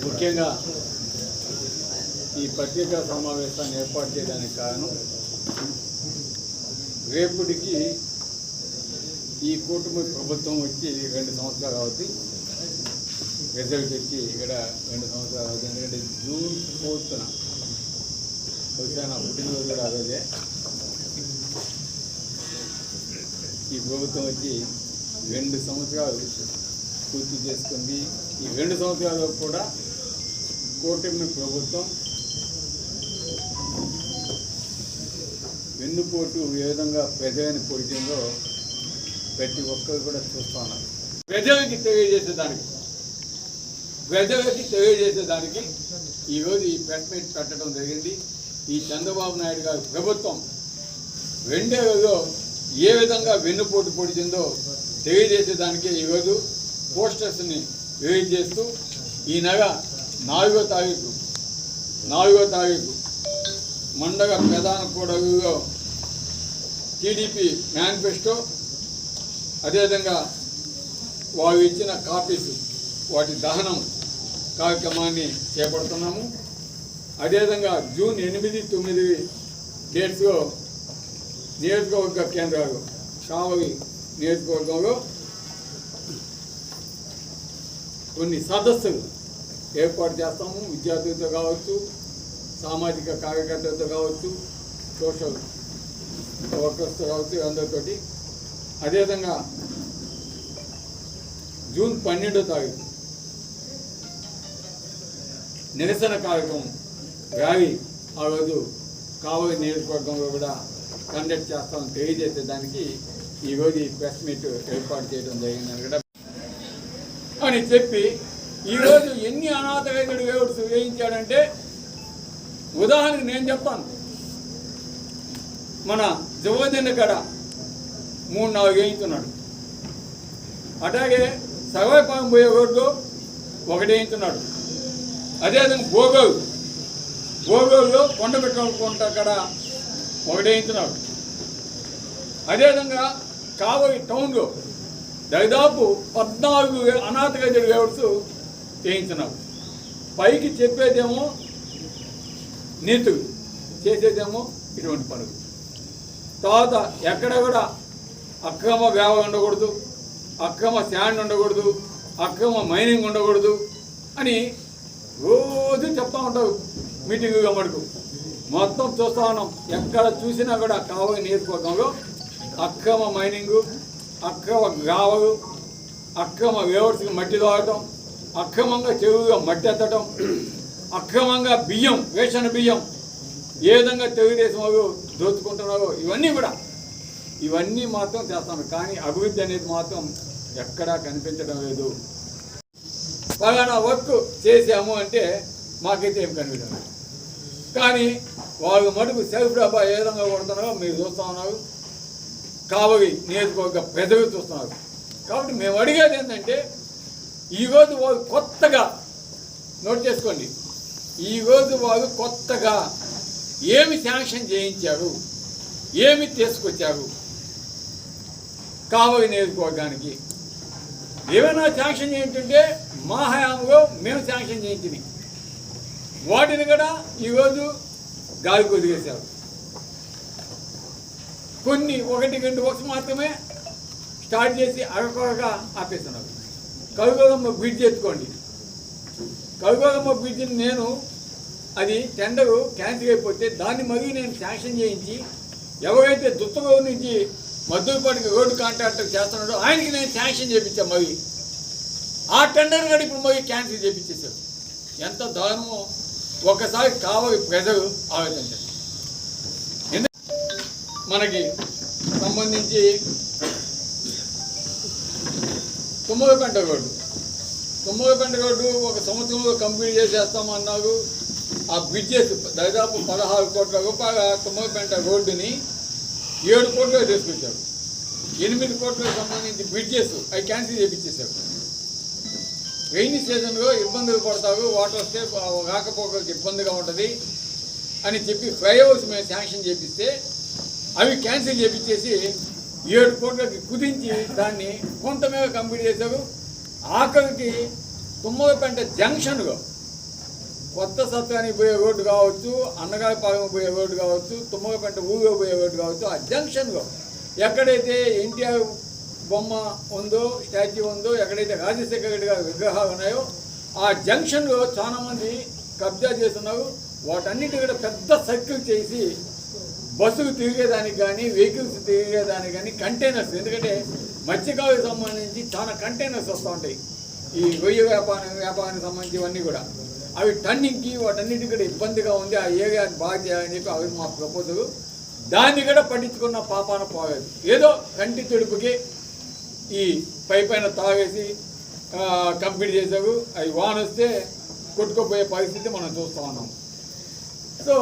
ముఖ్యంగా ఈ పత్రికా సమావేశాన్ని ఏర్పాటు చేయడానికి కారణం రేపటికి ఈ కూటమి ప్రభుత్వం వచ్చి 2 సంవత్సరాలు అవుతుంది. రిజల్ట్ వచ్చి ఇక్కడ 2 సంవత్సరాలు అవుతుంది. ఎందుకంటే జూన్ 4న బహుశా నా పుట్టినరోజు కూడా ఆ రోజే ఈ ప్రభుత్వం వచ్చి 2 సంవత్సరాలు పూర్తి చేసుకుంది. ఈ 2 సంవత్సరాల్లో కూడా కూటమి ప్రభుత్వం వెన్నుపోటు ఏ విధంగా ప్రజలని పొడిచిందో ప్రతి ఒక్కరు కూడా చూస్తూ ఉన్నారు. ప్రజలకి తెలియజేసేదానికి ఈరోజు ఈ ప్రెస్ మీట్ పెట్టడం జరిగింది. ఈ చంద్రబాబు నాయుడు గారి ప్రభుత్వం 2 ఏళ్లలో ఏ విధంగా వెన్నుపోటు పొడిచిందో తెలియజేసేదానికి ఈరోజు పోస్టర్స్ని రిలీజ్ చేస్తూ ఈ నెల 4వ తారీఖు మండల ప్రధాన కూడలిలో టీడీపీ మేనిఫెస్టో, అదేవిధంగా వారు ఇచ్చిన కాపీస్ వాటి దహనం కార్యక్రమాన్ని చేపడుతున్నాము. అదేవిధంగా జూన్ 8, 9 డేట్స్లో నియోజకవర్గ కేంద్రాలు కావలి నియోజకవర్గంలో కొన్ని సదస్సులు ఏర్పాటు చేస్తాము. విద్యార్థులతో కావచ్చు, సామాజిక కార్యకర్తలతో కావచ్చు, సోషల్ వర్కర్స్తో కావచ్చు, అందరితోటి. అదేవిధంగా జూన్ 12వ తారీఖు నిరసన కార్యక్రమం ర్యాలీ ఆ రోజు కావలి నియోజకవర్గంలో కూడా కండక్ట్ చేస్తామని తెలియజేసేదానికి ఈరోజు ఈ ప్రెస్ మీట్ ఏర్పాటు చేయడం జరిగిందని కూడా అని చెప్పి ఈరోజు ఎన్ని అనాథ వైద్యుడు వేవుడ్స్ వేయించాడంటే, ఉదాహరణకు నేను చెప్తాను, మన జవోదిన గడ 3-4 వేయించున్నాడు. అట్లాగే సర్వేపాలెం పోయే రోడ్డు 1 వేయించున్నాడు. అదేవిధంగా భోగోల్లో కొండపెట్టుకుంట అక్కడ 1 వేయించున్నాడు. అదేవిధంగా కావలి టౌన్లో దాదాపు 14 అనాథ వైద్యుడు వేవుడ్స్ వేయించున్నాడు. పైకి చెప్పేదేమో నీతులు, చేసేదేమో ఇటువంటి పనులు. తర్వాత ఎక్కడ కూడా అక్రమ వేవ ఉండకూడదు, అక్రమ శాండ్ ఉండకూడదు, అక్రమ మైనింగ్ ఉండకూడదు అని రోజు చెప్తూ ఉంటారు మీటింగుగా మటుకు. మొత్తం చూస్తూ ఉన్నాం. ఎక్కడ చూసినా కూడా కావలి నియోజకవర్గంలో అక్రమ మైనింగు, అక్రమ గావలు, అక్రమ వేవర్స్కి మట్టి తోగటం, అక్రమంగా చెరువుగా మట్టి ఎత్తడం, అక్రమంగా బియ్యం, రేషన్ బియ్యం ఏ విధంగా తెలుగుదేశం వాళ్ళు దోచుకుంటున్నారో ఇవన్నీ మాత్రం చేస్తాను. కానీ అభివృద్ధి అనేది మాత్రం ఎక్కడా కనిపించడం లేదు. పలానా వర్క్ చేసాము అంటే మాకైతే ఏం కనిపించడం లేదు. కానీ వాళ్ళు మటుకు సెల్ఫ్ డబ్బా ఏ విధంగా కొడుతున్నారో మీరు చూస్తూ ఉన్నారు, కావలి నియోజకవర్గ ప్రజలు చూస్తున్నారు. కాబట్టి మేము అడిగేది ఏంటంటే, ఈరోజు వాళ్ళు కొత్తగా నోట్ చేసుకోండి, ఈరోజు వాళ్ళు కొత్తగా ఏమి శాంక్షన్ చేయించారు, ఏమి తీసుకొచ్చారు కావలి నియోజకవర్గానికి. ఏమైనా శాంక్షన్ చేయించుంటే మా హయాంలో మేము శాంక్షన్ చేయించింది వాటిని కూడా ఈరోజు గాలి కొదిగేశారు. కొన్ని 1-2 వర్క్స్ మాత్రమే స్టార్ట్ చేసి అరకొరగా ఆపేస్తున్నారు. కలుగోదమ్మ బ్రిడ్జ్ ఎత్తుకోండి. కలుగోదమ్మ బ్రిడ్జిని నేను అది టెండరు క్యాన్సిల్ అయిపోతే దాన్ని మరీ నేను శాంక్షన్ చేయించి ఎవరైతే దుత్తగూరు నుంచి మద్దూరుపాటికి రోడ్డు కాంట్రాక్టర్ చేస్తున్నాడో ఆయనకి నేను శాంక్షన్ చేయించాను. మరీ ఆ టెండర్ కూడా ఇప్పుడు మరీ క్యాన్సిల్ చేయించేశారు. ఎంత దారుణమో ఒకసారి కావలి ప్రజలు ఆలోచించారు. మనకి సంబంధించి తుమ్మలపేంట రోడ్డు 1 సంవత్సరంలో కంప్లీట్ చేసేస్తామన్నారు. ఆ బ్రిడ్జెస్ దాదాపు 16 కోట్ల రూపాయల తుమ్మలపేంట రోడ్డుని 7 కోట్లకు తీసుకొచ్చారు. 8 కోట్లకు సంబంధించి బ్రిడ్జెస్ అవి క్యాన్సిల్ చేయించేశారు. రెయినీ సీజన్లో ఇబ్బందులు పడతారు, వాటర్ వస్తే రాకపోకలకు ఇబ్బందిగా ఉంటుంది అని చెప్పి ఫ్లైఓవర్స్ మేము శాంక్షన్ చేపిస్తే అవి క్యాన్సిల్ చేయించేసి 7 కోట్లకి కుదించి దాన్ని కొంతమేర కంప్లీట్ చేశారు. ఆఖరికి తుమ్మలపేంట జంక్షన్గా కొత్త సత్రానికి పోయే రోడ్డు కావచ్చు, అన్నగారిపాలెం పోయే రోడ్డు కావచ్చు, తుమ్మలపేంట ఊరిలో పోయే రోడ్డు కావచ్చు, ఆ జంక్షన్లో ఎక్కడైతే ఎన్టీఆర్ బొమ్మ ఉందో, స్టాచ్యూ ఉందో, ఎక్కడైతే రాజశేఖర రెడ్డి గారి విగ్రహాలు ఉన్నాయో ఆ జంక్షన్లో చాలామంది కబ్జా చేస్తున్నారు. వాటన్నిటి కూడా పెద్ద సర్కిల్ చేసి బస్సులు తిరిగేదానికి కానీ, వెహికల్స్ తిరిగేదానికి కానీ కంటైనర్స్, ఎందుకంటే మత్స్యకారులకు సంబంధించి చాలా కంటైనర్స్ వస్తూ ఉంటాయి. ఈ రొయ్య వ్యాపారానికి సంబంధించి ఇవన్నీ కూడా అవి టన్నింగ్కి వాటన్నిటి కూడా ఇబ్బందిగా ఉంది. ఆ ఏరియాని బాగా చేయాలని చెప్పి అవి మా ప్రపోజల్. దాన్ని కూడా పట్టించుకున్న పాపాన పోలేదు. ఏదో కంటి తుడుపుకి ఈ పైన తాగేసి కంప్లీట్ చేసావు. అవి వాన వస్తే కొట్టుకుపోయే పరిస్థితి మనం చూస్తూ ఉన్నాం. సో